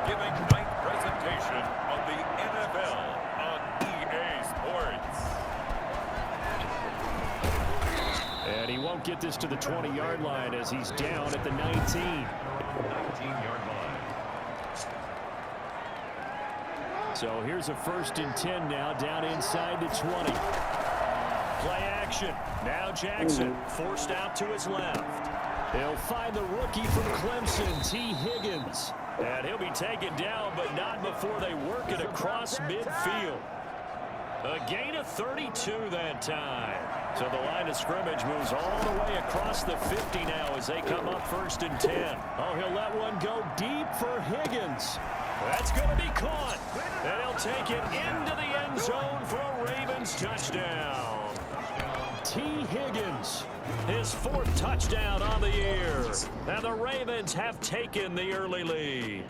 Thanksgiving night presentation of the NFL on EA Sports. And he won't get this to the 20-yard line as he's down at the 19. 19-yard line. So here's a 1st and 10 now, down inside the 20. Play action. Now Jackson forced out to his left. He'll find the rookie from Clemson, T. Higgins. And he'll be taken down, but not before they work it across midfield. A gain of 32 that time. So the line of scrimmage moves all the way across the 50 now as they come up 1st and 10. Oh, he'll let one go deep for Higgins. That's going to be caught. And he'll take it into the end zone for a Ravens touchdown. T. Higgins, his 4th touchdown on the year. And the Ravens have taken the early lead.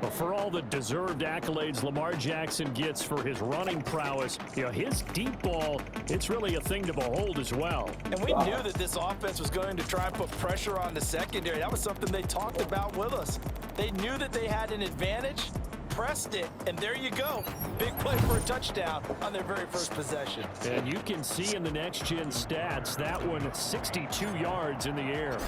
Well, for all the deserved accolades Lamar Jackson gets for his running prowess, his deep ball, it's really a thing to behold as well. And we knew that this offense was going to try and put pressure on the secondary. That was something they talked about with us. They knew that they had an advantage, pressed it, and there you go. Big play for a touchdown on their very first possession. And you can see in the next-gen stats, that one 62 yards in the air.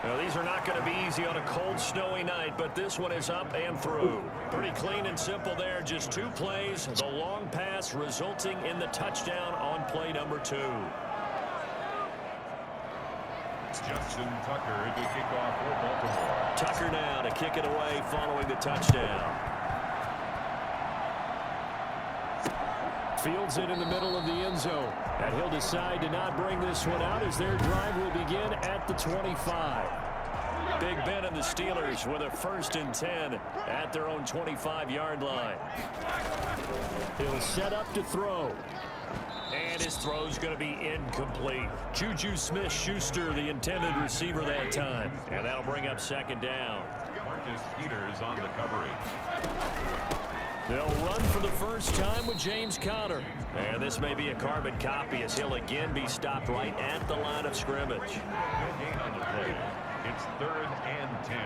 Now, these are not going to be easy on a cold, snowy night, but this one is up and through. Pretty clean and simple there. Just 2 plays. The long pass resulting in the touchdown on play number 2. Justin Tucker to kick off for Baltimore. Tucker now to kick it away following the touchdown. Fields it in the middle of the end zone. And he'll decide to not bring this one out as their drive will begin at the 25. Big Ben and the Steelers with a 1st and 10 at their own 25-yard line. He'll set up to throw. And his throw's going to be incomplete. Juju Smith-Schuster, the intended receiver that time. And that'll bring up 2nd down. Marcus Peters on the coverage. They'll run for the first time with James Conner. And this may be a carbon copy as he'll again be stopped right at the line of scrimmage. No gain on the play. It's 3rd and 10.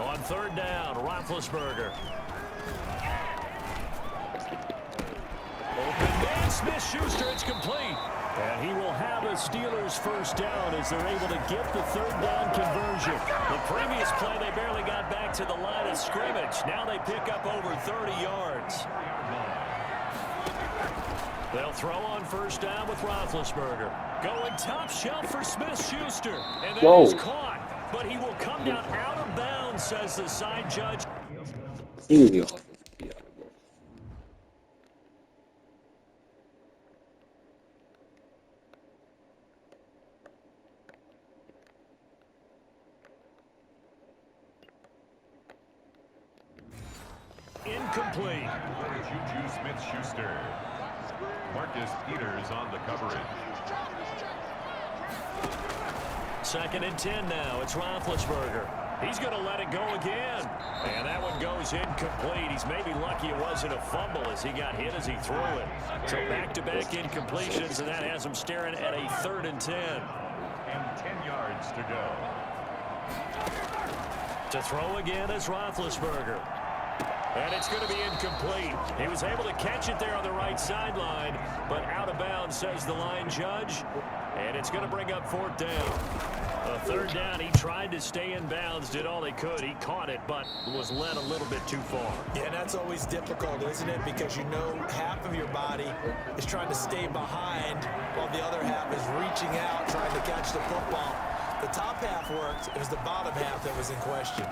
On 3rd down, Roethlisberger. Open man, Smith-Schuster, it's complete. And he will have a Steelers 1st down as they're able to get the 3rd down conversion. The previous play, they barely got back to the line of scrimmage. Now they pick up over 30 yards. They'll throw on 1st down with Roethlisberger. Going top shelf for Smith-Schuster. And that is caught. But he will come down out of bounds, says the side judge. Incomplete. Juju Smith-Schuster. Marcus Peters on the coverage. 2nd and 10 now. It's Roethlisberger. He's going to let it go again. And that one goes incomplete. He's maybe lucky it wasn't a fumble as he got hit as he threw it. So back-to-back incompletions, and that has him staring at a 3rd and 10. And 10 yards to go. To throw again is Roethlisberger. And it's going to be incomplete. He was able to catch it there on the right sideline, but out of bounds, says the line judge. And it's going to bring up 4th down. A 3rd down, he tried to stay in bounds, did all he could. He caught it, but was led a little bit too far. Yeah, that's always difficult, isn't it? Because you know half of your body is trying to stay behind while the other half is reaching out, trying to catch the football. The top half worked. It was the bottom half that was in question.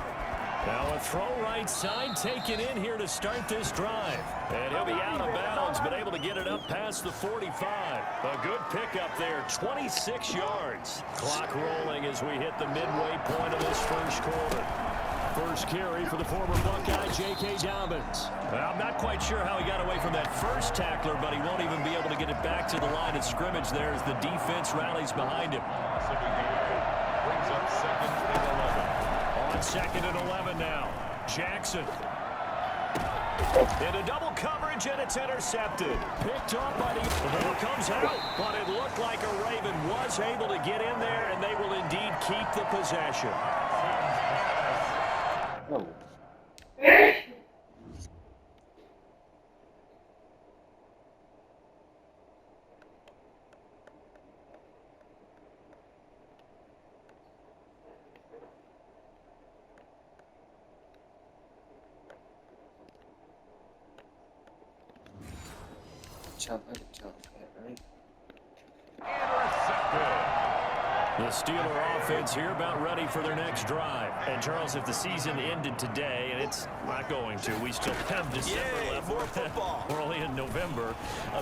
Now a throw right side taken in here to start this drive. And he'll be out of bounds, but able to get it up past the 45. A good pickup there, 26 yards. Clock rolling as we hit the midway point of this 1st quarter. First carry for the former Buckeye, J.K. Dobbins. I'm not quite sure how he got away from that first tackler, but he won't even be able to get it back to the line of scrimmage there as the defense rallies behind him. Brings up 2nd and 11. On 2nd and 11 now. Jackson. Into double coverage, and it's intercepted. Picked up by the ball comes out, but it looked like a Raven was able to get in there, and they will indeed keep the possession. The Steeler offense here about ready for their next drive. And, Charles, if the season ended today, and it's not going to, we still have December left. More football. We're only in November.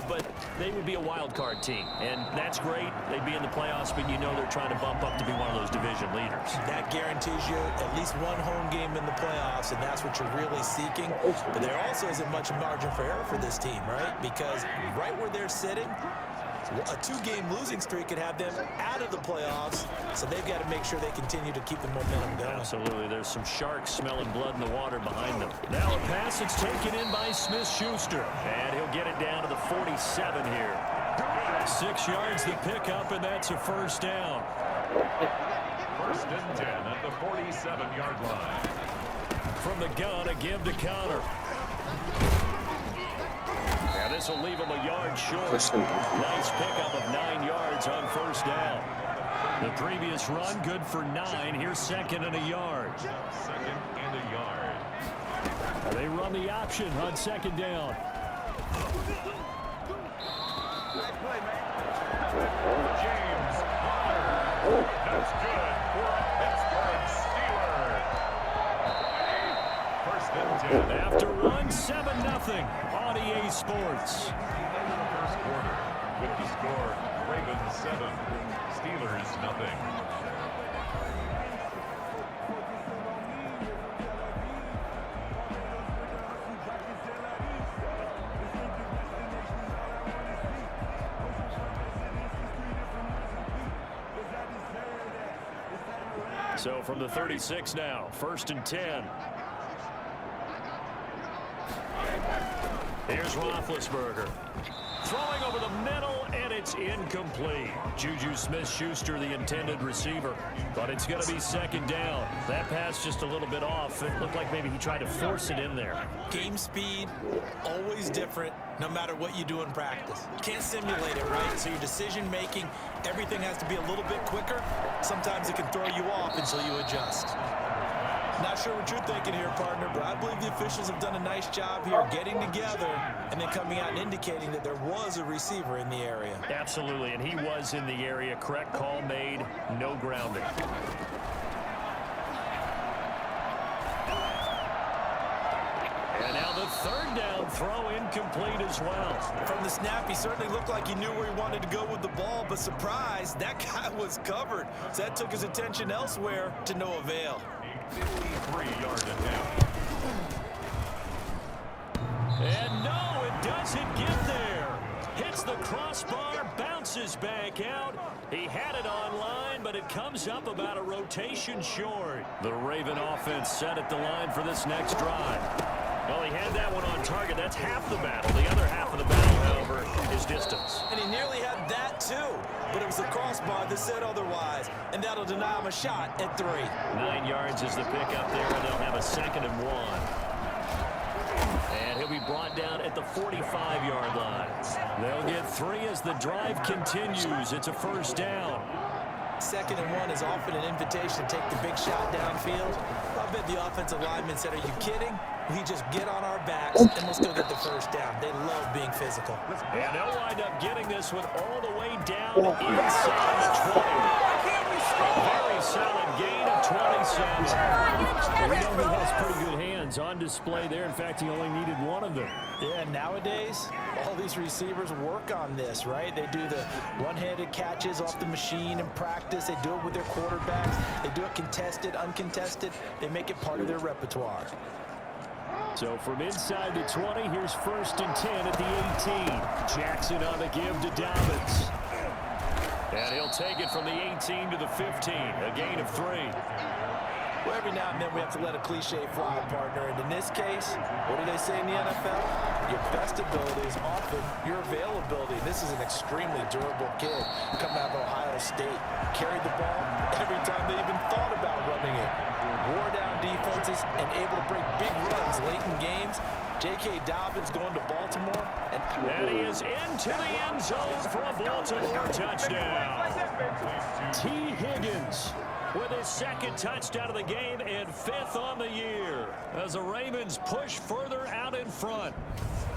But they would be a wild card team. And that's great. They'd be in the playoffs, but you know they're trying to bump up to be one of those division leaders. That guarantees you at least one home game in the playoffs, and that's what you're really seeking. But there also isn't much margin for error for this team, right? Because right where they're sitting, a two-game losing streak could have them out of the playoffs, so they've got to make sure they continue to keep the momentum going. Absolutely. There's some sharks smelling blood in the water behind them. Now a pass that's taken in by Smith-Schuster, and he'll get it down to the 47 here. 6 yards the pickup, and that's a first down. First and 10 at the 47-yard line. From the gun, a give to Connor. And this will leave him a yard short. Nice pickup of 9 yards on first down. The previous run, good for 9. Here's second and a yard. Second and a yard. They run the option on second down. James Conner. That's good for a Pittsburgh Steeler. First and 10. After run, 7-0 on EA Sports. First quarter with the score Ravens 7, Steelers nothing. So from the 36 now, first and 10. Here's Roethlisberger. Throwing over the middle, and it's incomplete. Juju Smith-Schuster, the intended receiver. But it's going to be second down. That pass just a little bit off. It looked like maybe he tried to force it in there. Game speed, always different, no matter what you do in practice. Can't simulate it, right? So your decision-making, everything has to be a little bit quicker. Sometimes it can throw you off until you adjust. Not sure what you're thinking here, partner, but I believe the officials have done a nice job here getting together and then coming out and indicating that there was a receiver in the area. Absolutely, and he was in the area. Correct call made, no grounding. And now the third down throw incomplete as well. From the snap, he certainly looked like he knew where he wanted to go with the ball, but surprise, that guy was covered. So that took his attention elsewhere to no avail. 53-yard attempt. And no, it doesn't get there. Hits the crossbar, bounces back out. He had it on line, but it comes up about a rotation short. The Raven offense set at the line for this next drive. Well, he had that one on target. That's half the battle. The other half of the battle, however, is distance. And he nearly had that too, but it was the crossbar that said otherwise, and that'll deny him a shot at 3. 9 yards is the pickup there, and they'll have a 2nd and 1. And he'll be brought down at the 45-yard line. They'll get 3 as the drive continues. It's a first down. 2nd and 1 is often an invitation to take the big shot downfield. I bet the offensive lineman said, "Are you kidding? We just get on our backs and we'll still get the first down." They love being physical. And they'll wind up getting this one all the way down inside the 20. A very solid gain of 27. We know he has pretty good hands on display there. In fact, he only needed one of them. Yeah, nowadays, all these receivers work on this, right? They do the one-handed catches off the machine in practice. They do it with their quarterbacks. They do it contested, uncontested. They make it part of their repertoire. So from inside the 20, here's first and 10 at the 18. Jackson on the give to Dobbins. And he'll take it from the 18 to the 15, a gain of 3. Well, every now and then we have to let a cliche fly, partner. And in this case, what do they say in the NFL? Your best ability is often your availability. This is an extremely durable kid coming out of Ohio State. Carried the ball every time they even thought about running it. Wore down defenses and able to break big runs late in games. J.K. Dobbins going to Baltimore. And he is into the end zone for a Baltimore touchdown. T. Higgins with his second touchdown of the game and 5th on the year as the Ravens push further out in front.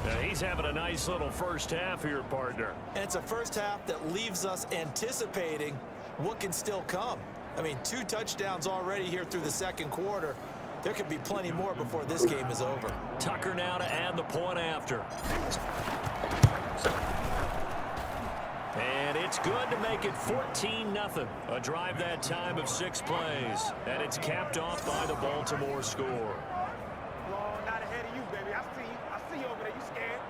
Now he's having a nice little first half here, partner. And it's a first half that leaves us anticipating what can still come. I mean, 2 touchdowns already here through the second quarter. There could be plenty more before this game is over. Tucker now to add the point after. And it's good to make it 14-0. A drive that time of 6 plays. And it's capped off by the Baltimore score. Long not ahead of you, baby. I see you. I see you over there. You scared?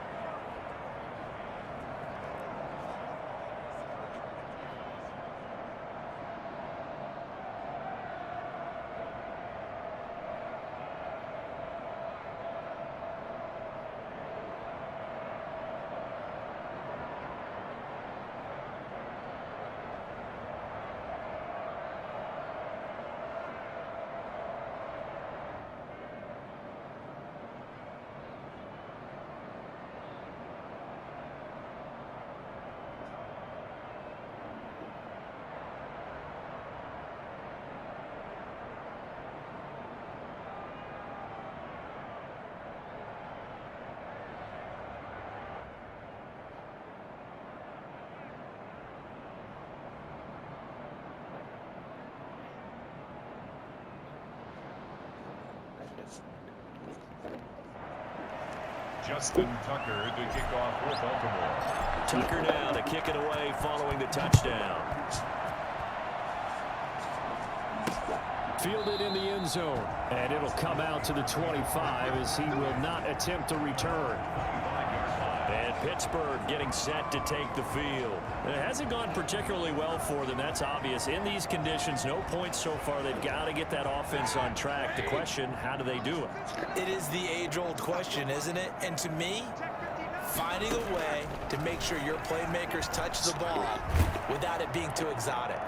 Justin Tucker to kick off for Baltimore. Tucker now to kick it away following the touchdown. Fielded in the end zone. And it'll come out to the 25 as he will not attempt to return. And Pittsburgh getting set to take the field. It hasn't gone particularly well for them. That's obvious. In these conditions, no points so far. They've got to get that offense on track. The question, how do they do it? It is the age-old question, isn't it? And to me, finding a way to make sure your playmakers touch the ball without it being too exotic.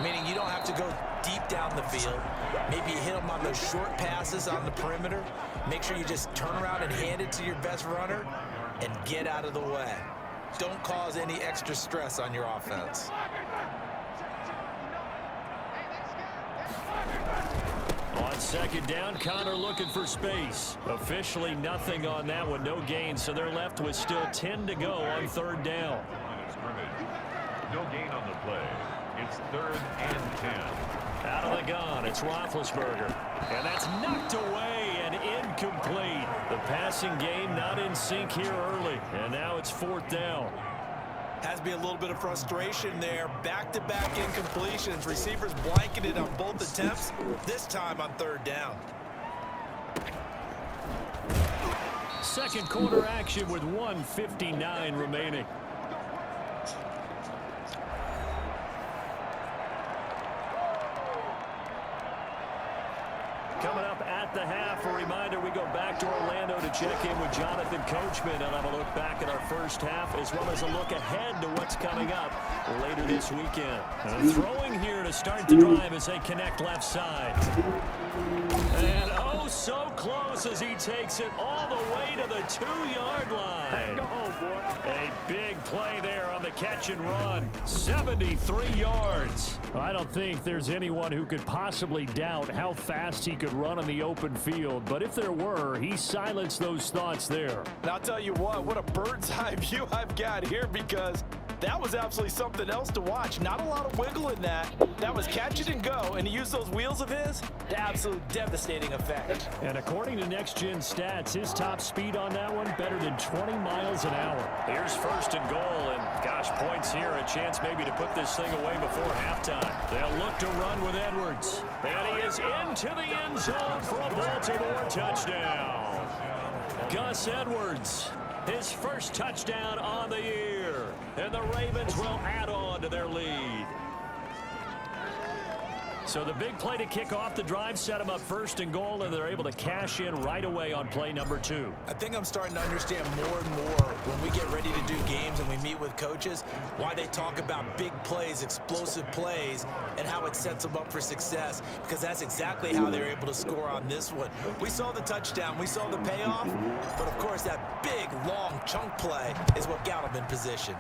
Meaning you don't have to go deep down the field. Maybe you hit them on those short passes on the perimeter. Make sure you just turn around and hand it to your best runner and get out of the way. Don't cause any extra stress on your offense. On second down, Connor looking for space. Officially nothing on that one, no gain, so they're left with still 10 to go on third down. No gain on the play. It's 3rd and 10. Out of the gun, it's Roethlisberger. And that's knocked away and incomplete. The passing game not in sync here early. And now it's 4th down. Has to be a little bit of frustration there. Back-to-back incompletions. Receivers blanketed on both attempts, this time on 3rd down. Second quarter action with 1:59 remaining. Coming up at the half, a reminder, we go back to Orlando to check in with Jonathan Coachman and have a look back at our first half as well as a look ahead to what's coming up later this weekend. Throwing here to start the drive as they connect left side. And oh, so close as he takes it all the way to the 2-yard line. Go home, boy. A big play there on the catch and run. 73 yards. I don't think there's anyone who could possibly doubt how fast he could run on the open field. But if there were, he silenced those thoughts there. And I'll tell you what a bird's eye view I've got here, because that was absolutely something else to watch. Not a lot of wiggle in that. That was catch it and go, and he used those wheels of his to absolute devastating effect. And according to Next Gen Stats, his top speed on that one better than 20 miles an hour. Here's 1st and goal, and gosh, points here, a chance maybe to put this thing away before halftime. They'll look to run with Edwards. And he is into the end zone for a Baltimore touchdown. Gus Edwards, his first touchdown on the year. And the Ravens will add on to their lead. So the big play to kick off the drive set them up first and goal, and they're able to cash in right away on play number 2. I think I'm starting to understand more and more when we get ready to do games and we meet with coaches why they talk about big plays, explosive plays, and how it sets them up for success, because that's exactly how they're able to score on this one. We saw the touchdown, we saw the payoff, but of course that big, long chunk play is what got them in position.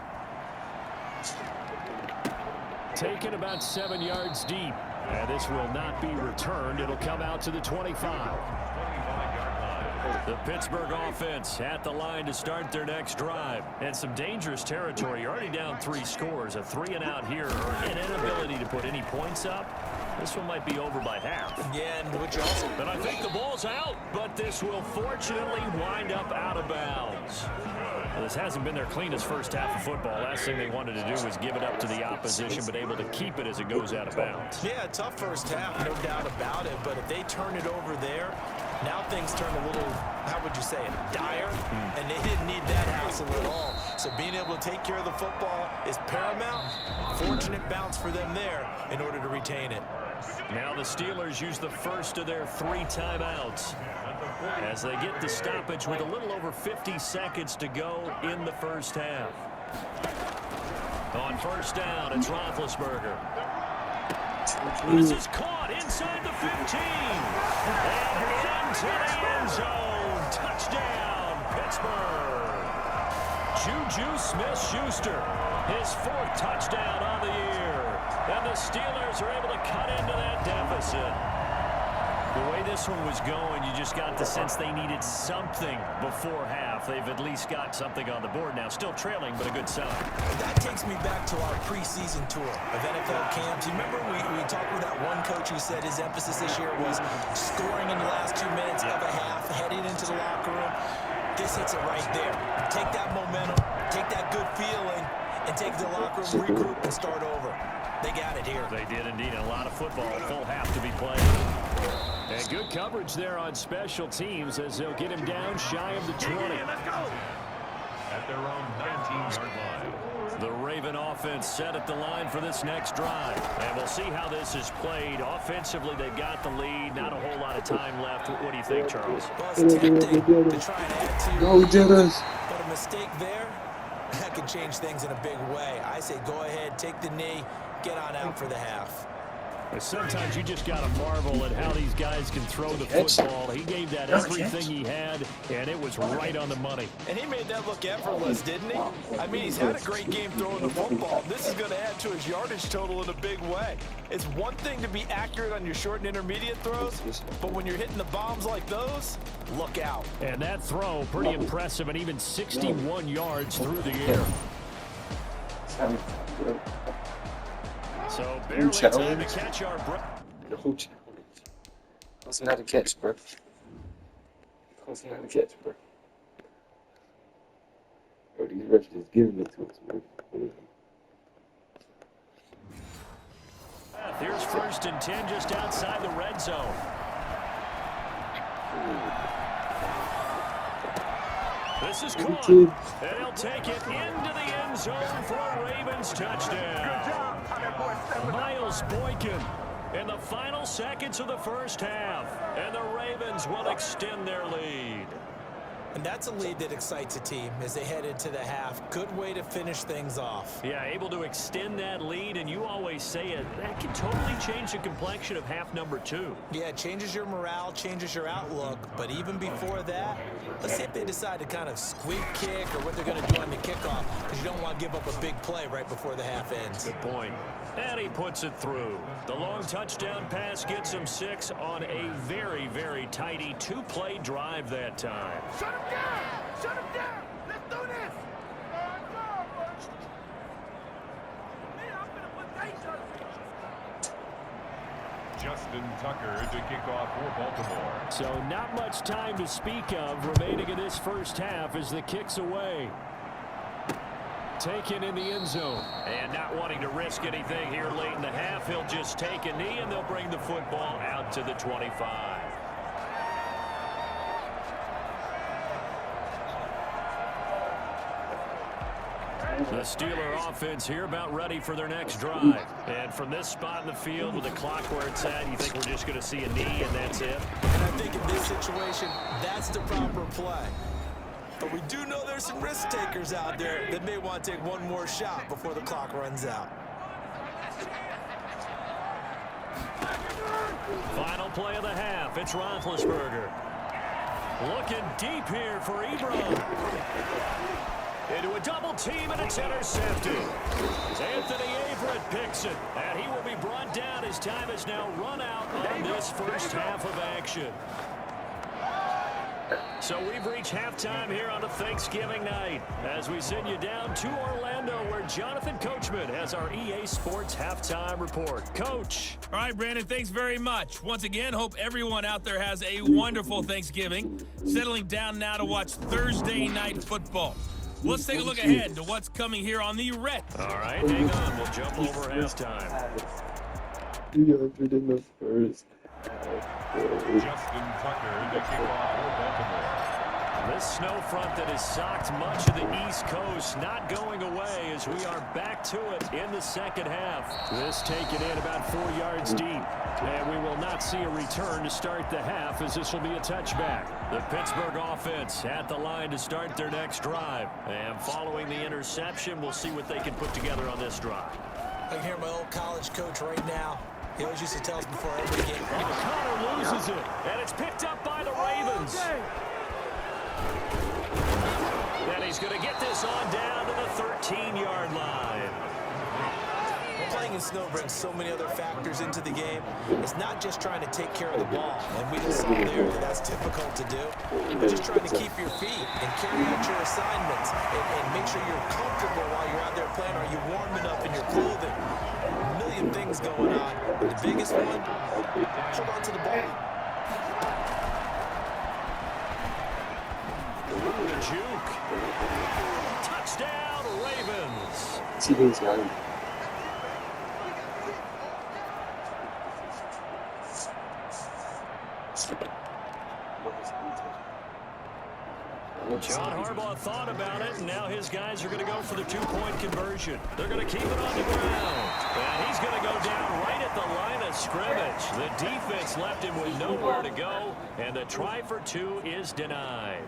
Taken about 7 yards deep. And this will not be returned. It'll come out to the 25. The Pittsburgh offense at the line to start their next drive. And some dangerous territory. You're already down 3 scores. A 3-and-out here. An inability to put any points up. This one might be over by half. Yeah, and which also... But I think the ball's out. But this will fortunately wind up out of bounds. Well, this hasn't been their cleanest first half of football. Last thing they wanted to do was give it up to the opposition, but able to keep it as it goes out of bounds. Yeah, tough first half, no doubt about it. But if they turn it over there, now things turn a little, how would you say it, dire? And they didn't need that hassle at all. So being able to take care of the football is paramount. Fortunate bounce for them there in order to retain it. Now the Steelers use the first of their 3 timeouts as they get the stoppage with a little over 50 seconds to go in the first half. On first down, it's Roethlisberger. This is caught inside the 15. And into the end zone. Touchdown, Pittsburgh. Juju Smith-Schuster, his 4th touchdown on the year. And the Steelers are able to cut into that deficit. The way this one was going, you just got the sense they needed something before half. They've at least got something on the board now. Still trailing, but a good sign. That takes me back to our preseason tour of NFL camps. You remember we talked with that one coach who said his emphasis this year was scoring in the last 2 minutes of a half, heading into the locker room. This hits it right there. Take that momentum, take that good feeling, and take the locker room, regroup, and start over. They got it here. They did indeed. A lot of football, full half to be played. And good coverage there on special teams as they'll get him down shy of the 20. Let's go. At their own 19-yard line. The Raven offense set at the line for this next drive. And we'll see how this is played. Offensively, they've got the lead. Not a whole lot of time left. What do you think, Charles? Well, it's tempting to try and add to your lead, but a mistake there, that can change things in a big way. I say go ahead, take the knee, get on out for the half. Sometimes you just got to marvel at how these guys can throw the football. He gave that everything he had, and it was right on the money. And he made that look effortless, didn't he? I mean, he's had a great game throwing the football. This is going to add to his yardage total in a big way. It's one thing to be accurate on your short and intermediate throws, but when you're hitting the bombs like those, look out. And that throw, pretty impressive, and even 61 yards through the air. So barely time to catch our breath. Wasn't that a catch, bro? Wasn't that a catch, bro? Bro, these refs just giving it to us, bro. Here's 1st and 10 just outside the red zone. This is caught, and he'll take it into the end zone for a Ravens touchdown. Miles Boykin in the final seconds of the first half, and the Ravens will extend their lead. And that's a lead that excites a team as they head into the half. Good way to finish things off. Yeah, able to extend that lead, and you always say it, that can totally change the complexion of half number 2. Yeah, it changes your morale, changes your outlook. But even before that, let's see if they decide to kind of squeak kick or what they're going to do on the kickoff, because you don't want to give up a big play right before the half ends. Good point. And he puts it through. The long touchdown pass gets him 6 on a very, very tidy 2-play drive that time. Shut him down! Shut him down! Let's do this! Justin Tucker to kick off for Baltimore. So not much time to speak of remaining in this first half as the kick's away. Taken in the end zone. And not wanting to risk anything here late in the half, he'll just take a knee and they'll bring the football out to the 25. The Steeler offense here about ready for their next drive. And from this spot in the field with the clock where it's at, you think we're just going to see a knee and that's it? And I think in this situation, that's the proper play. But we do know there's some risk takers out there that may want to take one more shot before the clock runs out. Final play of the half. It's Roethlisberger. Looking deep here for Ebron. Into a double team, and it's intercepted. Anthony Averett picks it, and he will be brought down. His time is now run out on this first half of action. So we've reached halftime here on a Thanksgiving night as we send you down to Orlando where Jonathan Coachman has our EA Sports halftime report. Coach. All right, Brandon, thanks very much. Once again, hope everyone out there has a wonderful Thanksgiving. Settling down now to watch Thursday night football. Let's take a look ahead to what's coming here on the Red. All right, hang on. We'll jump over halftime. In the first Justin Tucker to kick off for Baltimore. This snow front that has socked much of the East Coast not going away as we are back to it in the second half. This taken in about 4 yards deep. And we will not see a return to start the half as this will be a touchback. The Pittsburgh offense at the line to start their next drive. And following the interception, we'll see what they can put together on this drive. I can hear my old college coach right now. He always used to tell us before every game. Connor loses it, and it's picked up by the Ravens. And he's going to get this on down to the 13-yard line. Playing in snow brings so many other factors into the game. It's not just trying to take care of the ball, and we just saw there that that's difficult to do, but just trying to keep your feet and carry out your assignments and make sure you're comfortable while you're out there playing. Are you warm enough in your clothing? A million things going on. But the biggest one, hold on to the ball. Juke. Touchdown, Ravens. CD's young. John Harbaugh thought about it, and now his guys are going to go for the two-point conversion. They're going to keep it on the ground. And he's going to go down right at the line of scrimmage. The defense left him with nowhere to go, and the try for two is denied.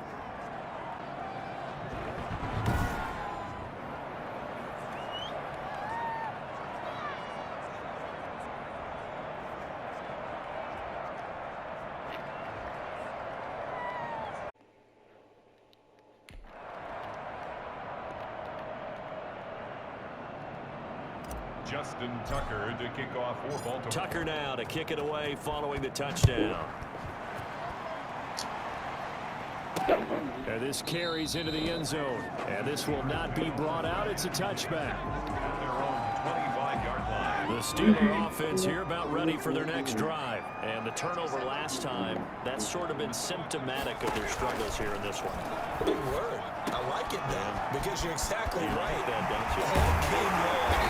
Justin Tucker to kick off for Baltimore. Tucker now to kick it away following the touchdown. And this carries into the end zone. And this will not be brought out. It's a touchback. At their own 25-yard line. The Steeler offense here about ready for their next drive. And the turnover last time, that's sort of been symptomatic of their struggles here in this one. Big word. I like it now because you're exactly right. Like that, don't you? All game long,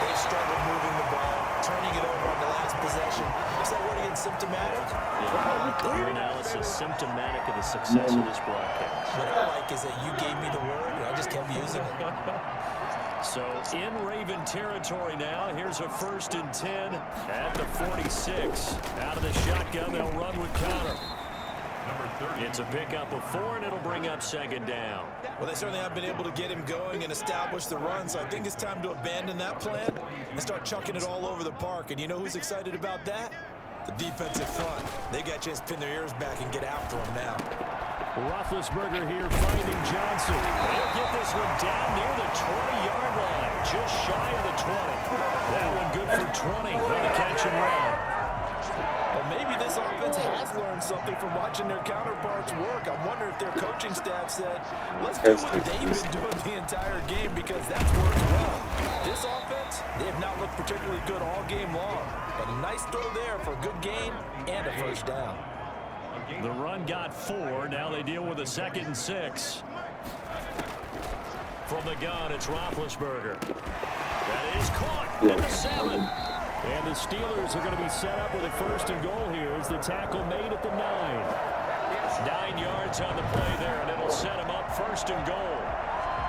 they've struggled moving the ball, turning it over on the last possession. Is that word again, symptomatic? Yeah. Your analysis symptomatic of the success of this broadcast. What I like is that you gave me the word, and I just kept using it. So in Raven territory now. Here's a 1st and 10 at the 46. Out of the shotgun, they'll run with Connor. It's a pickup of 4, and it'll bring up 2nd down. Well, they certainly have been able to get him going and establish the run, so I think it's time to abandon that plan and start chucking it all over the park. And you know who's excited about that? The defensive front. They got a chance to pin their ears back and get after him now. Roethlisberger here finding Johnson. They'll get this one down near the 20-yard line, just shy of the 20. That one good for 20 on the catch and run. Well, maybe this offense has learned something from watching their counterparts work. I wonder if their coaching staff said, let's do what they've been doing the entire game because that's worked well. This offense, they have not looked particularly good all game long. But a nice throw there for a good gain and a 1st down. The run got 4. Now they deal with a 2nd and 6. From the gun, it's Roethlisberger. That is caught at the 7. And the Steelers are going to be set up with a 1st and goal here as the tackle made at the 9. 9 yards on the play there, and it'll set them up 1st and goal.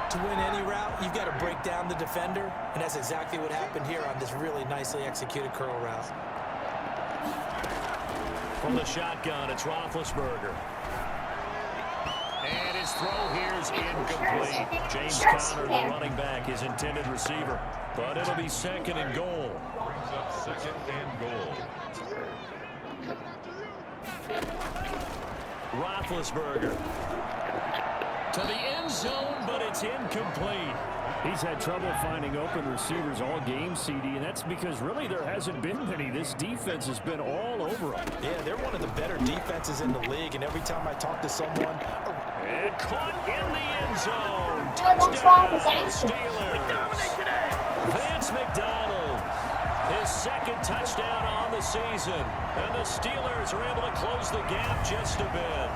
To win any route, you've got to break down the defender, and that's exactly what happened here on this really nicely executed curl route. From the shotgun, it's Roethlisberger. And his throw here is incomplete. James Conner, the running back, his intended receiver. But it'll be 2nd and goal. Brings up 2nd and goal. Roethlisberger to the end zone, but it's incomplete. He's had trouble finding open receivers all game, CD, and that's because really there hasn't been many. This defense has been all over them. Yeah, they're one of the better defenses in the league, and every time I talk to someone... And caught in the end zone. Touchdown, Steelers. Vance McDonald, his 2nd touchdown on the season. And the Steelers are able to close the gap just a bit.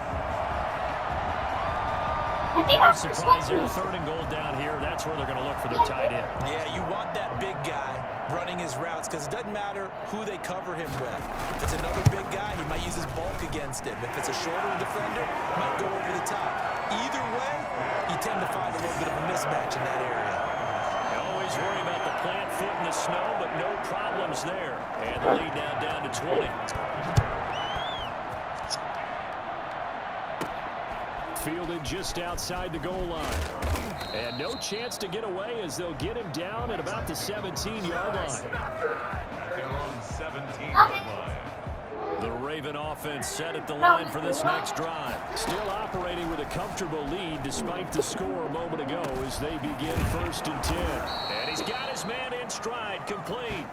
I'm surprised they're 3rd and goal down here. That's where they're going to look for their tight end. Yeah, you want that big guy running his routes because it doesn't matter who they cover him with. If it's another big guy, he might use his bulk against him. If it's a shorter defender, he might go over the top. Either way, you tend to find a little bit of a mismatch in that area. Always worry about the plant foot in the snow, but no problems there. And the lead now down to 20. Fielded just outside the goal line. And no chance to get away as they'll get him down at about the 17-yard line. They're on 17-yard line. The Raven offense set at the line for this next drive. Still operating with a comfortable lead despite the score a moment ago as they begin 1st and 10. And he's got his man in stride, complete.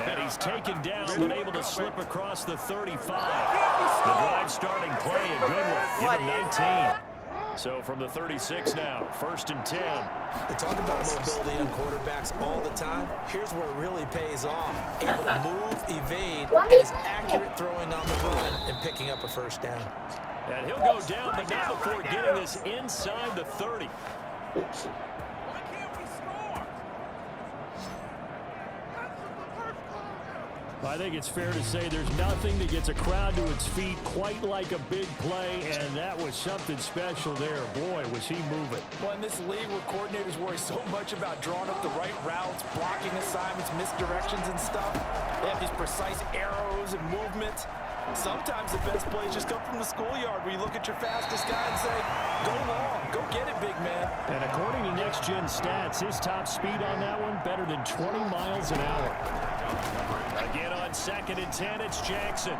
And he's taken down, but able to slip across the 35. The drive starting play, a good one. Give him 19. So from the 36 now, 1st and 10. They talk about mobility on quarterbacks all the time. Here's where it really pays off. Able to move, evade, and is accurate throwing on the run and picking up a 1st down. And he'll go down, but not before getting this inside the 30. I think it's fair to say there's nothing that gets a crowd to its feet quite like a big play, and that was something special there. Boy, was he moving. Well, in this league where coordinators worry so much about drawing up the right routes, blocking assignments, misdirections and stuff, they have these precise arrows and movements. Sometimes the best plays just come from the schoolyard where you look at your fastest guy and say, go long, go get it, big man. And according to Next Gen Stats, his top speed on that one better than 20 miles an hour. Again on 2nd and 10, it's Jackson.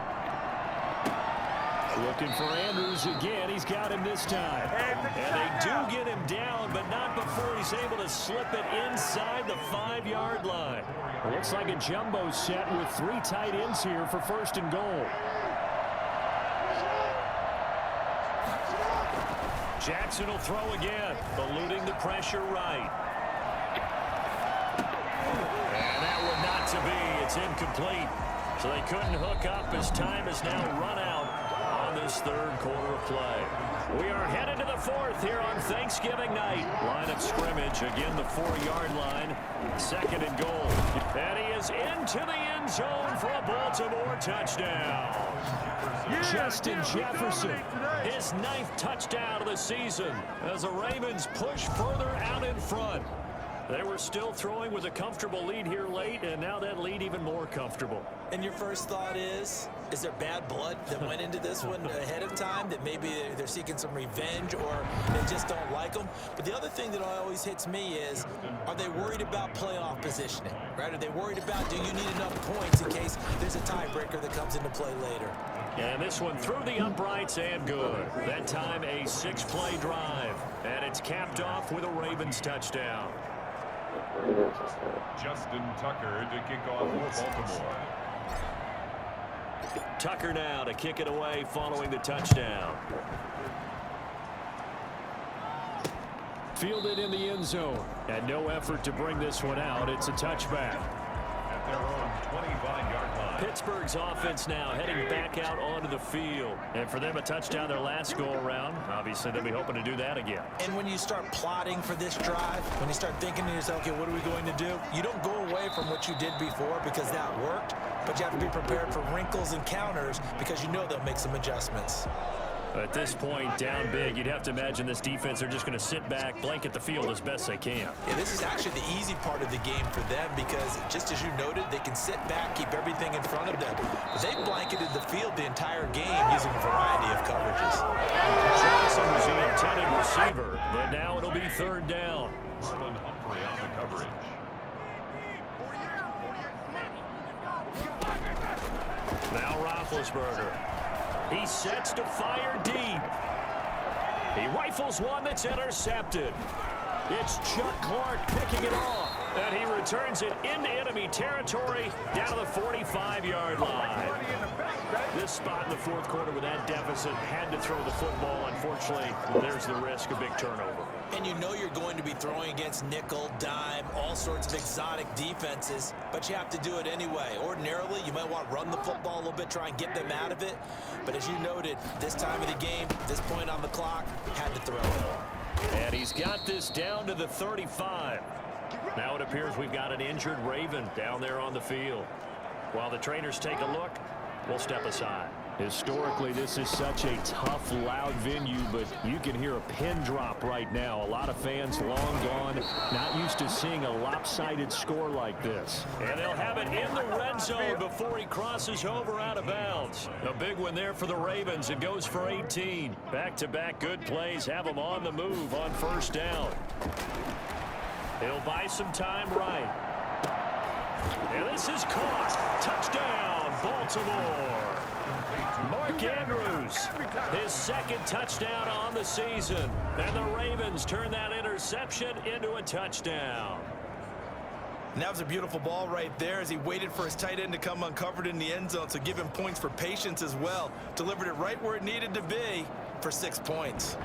Looking for Andrews again. He's got him this time. And they do get him down, but not before he's able to slip it inside the 5-yard line. Looks like a jumbo set with 3 tight ends here for 1st and goal. Jackson will throw again, eluding the pressure right. And that one not to be. It's incomplete. So they couldn't hook up as time has now run out on this 3rd quarter of play. We are headed to the 4th here on Thanksgiving night. Line of scrimmage, again the 4-yard line. 2nd and goal. And he is into the end zone for a Baltimore touchdown. Justin Jefferson, his 9th touchdown of the season as the Ravens push further out in front. They were still throwing with a comfortable lead here late, and now that lead even more comfortable. And your first thought is there bad blood that went into this one ahead of time, that maybe they're seeking some revenge or they just don't like them? But the other thing that always hits me is, are they worried about playoff positioning, right? Are they worried about, do you need enough points in case there's a tiebreaker that comes into play later? And this one through the uprights and good. That time a 6-play drive, and it's capped off with a Ravens touchdown. Justin Tucker to kick off for Baltimore. Tucker now to kick it away following the touchdown. Fielded in the end zone. And no effort to bring this one out. It's a touchback. At their own 25-yard line. Pittsburgh's offense now heading back out onto the field. And for them, a touchdown their last go-around. Obviously, they'll be hoping to do that again. And when you start plotting for this drive, when you start thinking to yourself, okay, what are we going to do? You don't go away from what you did before because that worked, but you have to be prepared for wrinkles and counters because you know they'll make some adjustments. At this point, down big, you'd have to imagine this defense are just going to sit back, blanket the field as best they can. Yeah, this is actually the easy part of the game for them because, just as you noted, they can sit back, keep everything in front of them. But they blanketed the field the entire game using a variety of coverages. Johnson was the intended receiver, but now it'll be third down. Marlon Humphrey on the coverage. Now Roethlisberger. He sets to fire deep. He rifles one that's intercepted. It's Chuck Clark picking it off. And he returns it into enemy territory down to the 45-yard line. This spot in the fourth quarter with that deficit had to throw the football. Unfortunately, there's the risk of big turnover. And you know you're going to be throwing against nickel, dime, all sorts of exotic defenses, but you have to do it anyway. Ordinarily, you might want to run the football a little bit, try and get them out of it. But as you noted, this time of the game, this point on the clock, had to throw it. And he's got this down to the 35. Now it appears we've got an injured Raven down there on the field. While the trainers take a look, we'll step aside. Historically, this is such a tough, loud venue, but you can hear a pin drop right now. A lot of fans long gone, not used to seeing a lopsided score like this. And they'll have it in the red zone before he crosses over out of bounds. A big one there for the Ravens. It goes for 18. Back-to-back good plays have them on the move on first down. He'll buy some time right. And this is caught. Touchdown, Baltimore. Mark Andrews, his second touchdown on the season. And the Ravens turn that interception into a touchdown. And that was a beautiful ball right there as he waited for his tight end to come uncovered in the end zone, so give him points for patience as well. Delivered it right where it needed to be for 6 points.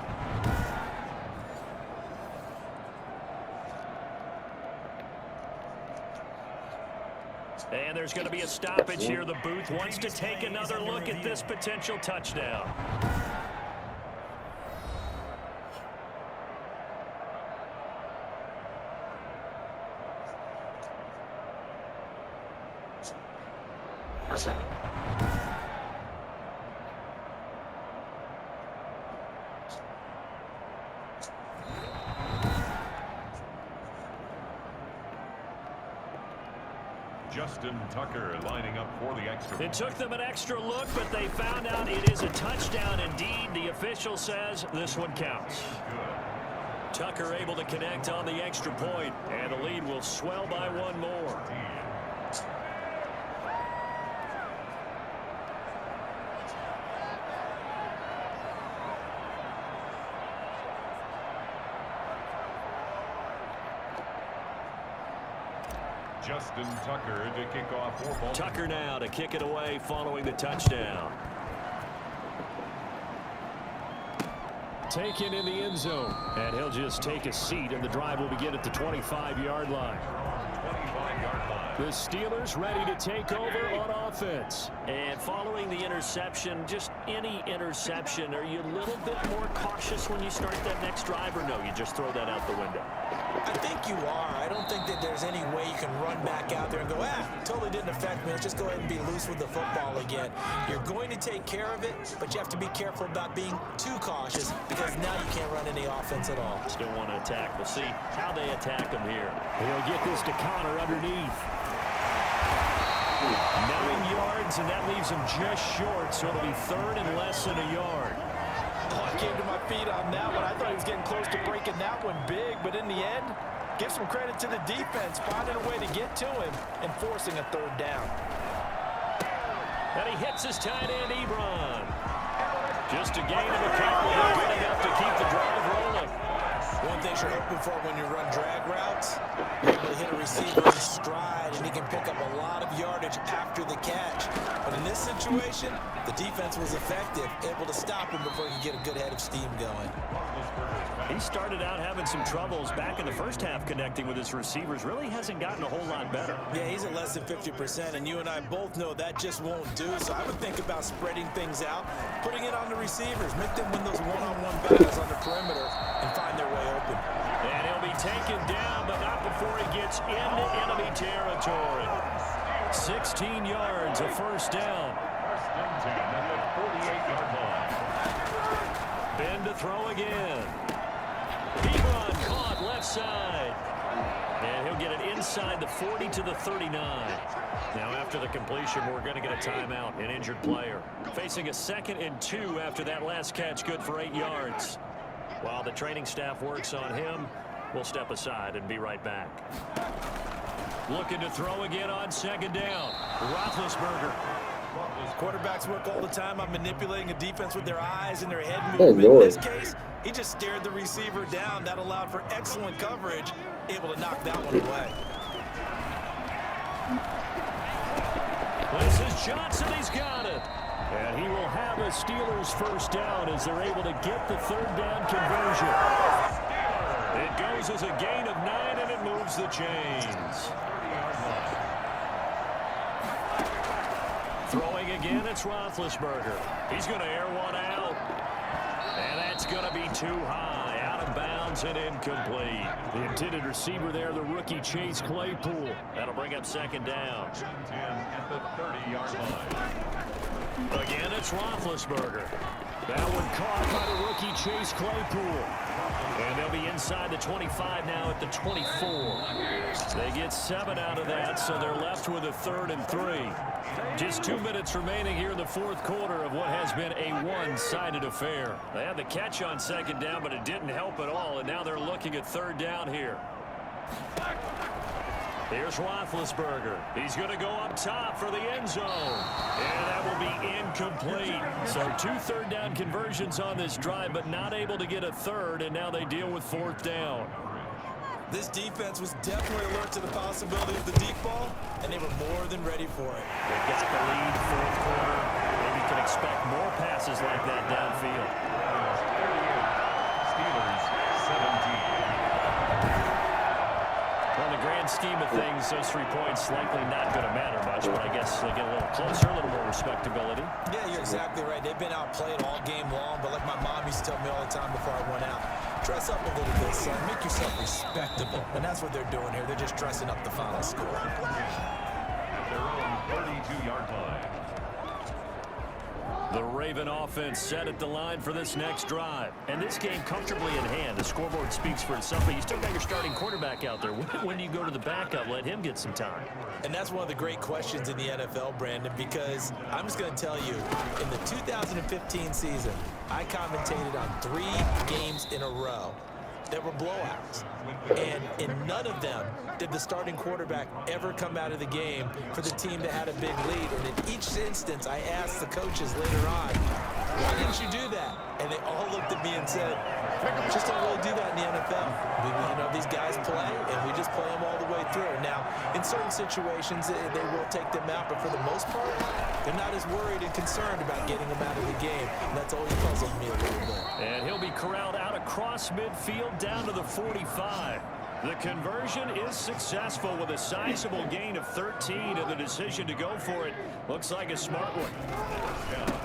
And there's going to be a stoppage here. The booth wants to take another look at this potential touchdown. Justin Tucker lining up for the extra point. It took them an extra look, but they found out it is a touchdown indeed. The official says this one counts. Tucker able to connect on the extra point, and the lead will swell by one more. Justin Tucker to kick off for Baltimore. Tucker now to kick it away following the touchdown. Taken in the end zone, and he'll just take a seat, and the drive will begin at the 25-yard line. 25-yard line. The Steelers ready to take over on offense. And following the interception, just any interception, are you a little bit more cautious when you start that next drive, or no, you just throw that out the window? I think you are. I don't think that there's any way you can run back out there and go, totally didn't affect me. Let's just go ahead and be loose with the football again. You're going to take care of it, but you have to be careful about being too cautious because now you can't run any offense at all. Still want to attack. We'll see how they attack them here. He'll get this to Connor underneath. 9 yards, and that leaves him just short, so it'll be third and less than a yard. Oh, I came to my feet on that one. I thought he was getting close to breaking that one big, but in the end, give some credit to the defense, finding a way to get to him and forcing a third down. And he hits his tight end, Ebron. Just a gain of a couple, good enough to keep the drive rolling. One thing you're hoping for when you run drag routes, you're able to hit a receiver in stride, and he can pick up a lot of yardage after the catch. But in this situation, the defense was effective, able to stop him before he could get a good head of steam going. He started out having some troubles back in the first half connecting with his receivers. Really hasn't gotten a whole lot better. Yeah, he's at less than 50%, and you and I both know that just won't do. So I would think about spreading things out, putting it on the receivers, make them win those one-on-one battles on the perimeter, and find their way open. And he'll be taken down, but not before he gets into enemy territory. 16 yards, a first down. First and 10 at the 48-yard line. throw again. Deep run caught left side. And he'll get it inside the 40 to the 39. Now after the completion, we're going to get a timeout, an injured player. Facing a 2nd and 2 after that last catch, good for 8 yards. While the training staff works on him, we'll step aside and be right back. Looking to throw again on 2nd down. Roethlisberger. Quarterbacks work all the time on manipulating a defense with their eyes and their head Oh, movement. In Lord. this case, he just stared the receiver down. That allowed for excellent coverage, able to knock that one away. This is Johnson. He's got it. And he will have a Steelers first down as they're able to get the 3rd down conversion. It goes as a gain of 9, and it moves the chains. Throwing again, it's Roethlisberger. He's going to air one out. And that's going to be too high. Out of bounds and incomplete. The intended receiver there, the rookie Chase Claypool. That'll bring up 2nd down. 10 at the 30-yard line. Again, it's Roethlisberger. That one caught by the rookie Chase Claypool. And they'll be inside the 25 now at the 24. They get 7 out of that, so they're left with a 3rd and 3. Just 2 minutes remaining here in the 4th quarter of what has been a one-sided affair. They had the catch on 2nd down, but it didn't help at all, and now they're looking at 3rd down here. Here's Roethlisberger. He's going to go up top for the end zone. And that will be incomplete. So 2 3rd down conversions on this drive, but not able to get a 3rd, and now they deal with 4th down. This defense was definitely alert to the possibility of the deep ball, and they were more than ready for it. They got the lead, 4th quarter. Maybe can expect more passes like that downfield. Steelers 17. Well, in the grand scheme of things, those 3 points likely not going to matter much, but I guess they get a little closer, a little more respectability. Yeah, you're exactly right. They've been outplayed all game long, but like my mom used to tell me all the time before I went out, dress up a little bit, son. Make yourself respectable. And that's what they're doing here. They're just dressing up the final score. At their own 32-yard line. The Raven offense set at the line for this next drive. And this game comfortably in hand. The scoreboard speaks for itself, but you still got your starting quarterback out there. When do you go to the backup? Let him get some time. And that's one of the great questions in the NFL, Brandon, because I'm just going to tell you, in the 2015 season, I commentated on 3 games in a row that were blowouts. And in none of them did the starting quarterback ever come out of the game for the team that had a big lead. And in each instance, I asked the coaches later on, why didn't you do that? And they all looked at me and said, just don't really do that in the NFL. These guys play, and we just play them all the way through. Now, in certain situations, they will take them out, but for the most part, they're not as worried and concerned about getting them out of the game. And that's always puzzled me a little bit. And he'll be corralled out across midfield down to the 45. The conversion is successful with a sizable gain of 13, and the decision to go for it looks like a smart one.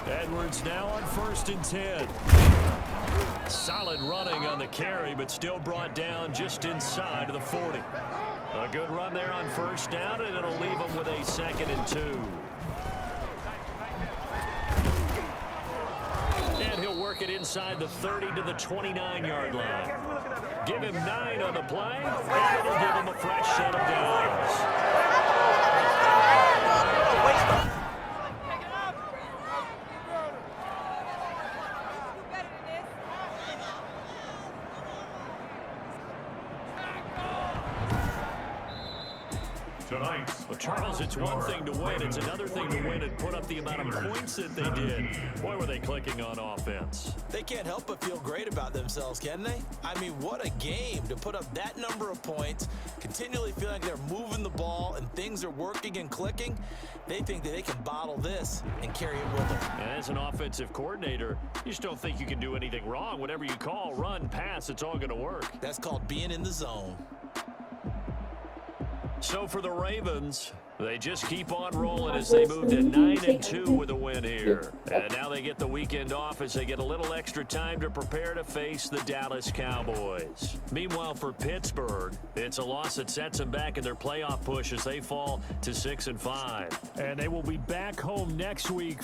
Edwards now on 1st and 10. Solid running on the carry, but still brought down just inside of the 40. A good run there on 1st down, and it'll leave him with a 2nd and 2. And he'll work it inside the 30 to the 29-yard line. Give him 9 on the play, and it'll give him a fresh set of downs. Tonight, Well, Charles, it's one thing to win. It's another thing to win and put up the amount of points that they did. Boy, were they clicking on offense. They can't help but feel great about themselves, can they? I mean, what a game to put up that number of points, continually feeling like they're moving the ball and things are working and clicking. They think that they can bottle this and carry it with them. And as an offensive coordinator, you just don't think you can do anything wrong. Whatever you call, run, pass, it's all going to work. That's called being in the zone. So for the Ravens, they just keep on rolling as they move to 9-2 with a win here. And now they get the weekend off as they get a little extra time to prepare to face the Dallas Cowboys. Meanwhile, for Pittsburgh, it's a loss that sets them back in their playoff push as they fall to 6-5. And they will be back home next week